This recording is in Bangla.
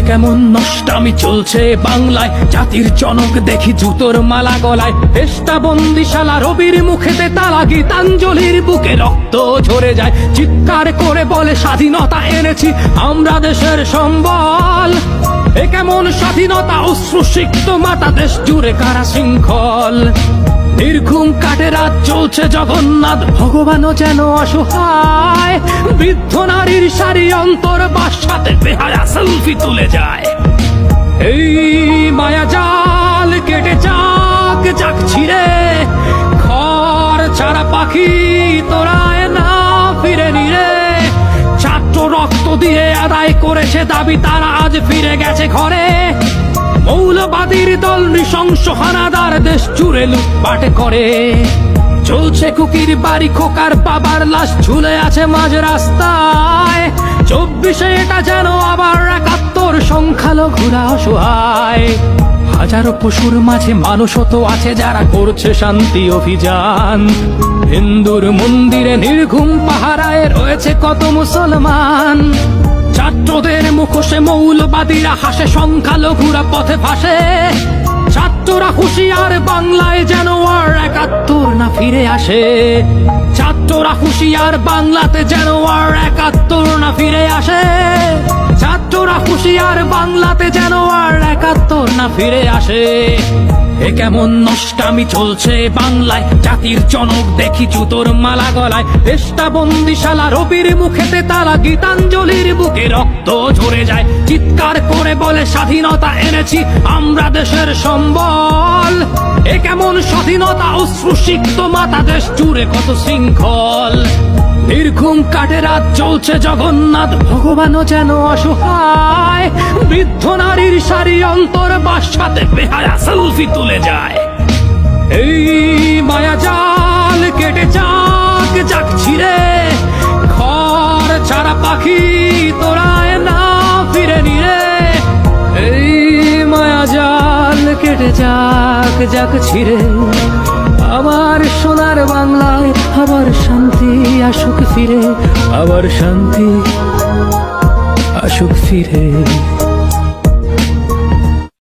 কেমন নষ্টামি চলছে বাংলায়, জাতির জনক দেখি জুতোর মালা গলায়। দেশটা বন্দিশালা, রবির মুখেতে তালা, গীতাঞ্জলির বুকে রক্ত ঝরে যায়। চিৎকার করে বলে স্বাধীনতা এনেছি আমরা দেশের সম্বল। এ কেমন স্বাধীনতা, অশ্রুসিক্ত মাতা, দেশ জুড়ে কারা শৃঙ্খল। নির্ঘুম কাটে রাত, চলছে জগন্নাথ, ভগবানও যেন অসহায়। বৃদ্ধ নারীর সারি অন্তর বাসাতে বেহায়া সেলফি তুলে যায়। এই মায়া জাল কেটে যাক যাক ছিঁড়ে, ঘর ছাড়া পাখি তোরায় না ফিরে নিরে। ছাত্র রক্ত দিয়ে আদায় করেছে দাবি, তারা আজ ফিরে গেছে ঘরে। মৌলবাদীর দল নৃশংস হানাদার, দেশ জুড়ে লুটপাট করে। চলছে কুকির বাড়ি, খোকার বাবার লাশ ঝুলে আছে মাঝ রাস্তায়। 24-এ এটা যেন আবার 71, সংখ্যালঘুরা অসহায়। হাজারো পশুর মাঝে মানুষও তো আছে যারা করছে শান্তি অভিযান। হিন্দুর মন্দিরে নির্ঘুম পাহারায় রয়েছে কত মুসলমান। ছাত্রদের মুখোশে মৌলবাদীরা হাসে, সংখ্যালঘুরা পথে ভাসে। ছাত্ররা হুঁশিয়ার, বাংলায় যেন আর 71 না ফিরে আসে। ছাত্ররা হুঁশিয়ার, বাংলাতে যেন আর 71 না ফিরে আসে। ছাত্ররা হুঁশিয়ার, বাংলাতে যেন আর 71 না ফিরে আসে। এ কেমন নষ্টামি চলছে বাংলায়, জাতির জনক দেখি জুতোর মালা গলায়। দেশটা বন্দিশালা, রবির মুখেতে তালা, গীতাঞ্জলির বুকে রক্ত ঝরে যায়। চিৎকার করে বলে স্বাধীনতা এনেছি আমরা দেশের সম্বল। এ কেমন স্বাধীনতা, অশ্রুসিক্ত মাতা, দেশ জুড়ে কত শৃঙ্খল। নির্ঘুম কাটে রাত, চলছে জগন্নাথ, ভগবানও যেন অসহায়। বৃদ্ধ নারীর সারি অন্তর বাসাতে বেহায়া সেলফি তুলে যায়। এই মায়া জাল কেটে যাক যাক ছিঁড়ে, ঘর ছাড়া পাখি তোরায় না ফিরে নিরে। এই মায়া জাল কেটে যাক যাক ছিঁড়ে, আবার সোনার বাংলায় আবার শান্তি আসুক ফিরে, আবার শান্তি আসুক ফিরে।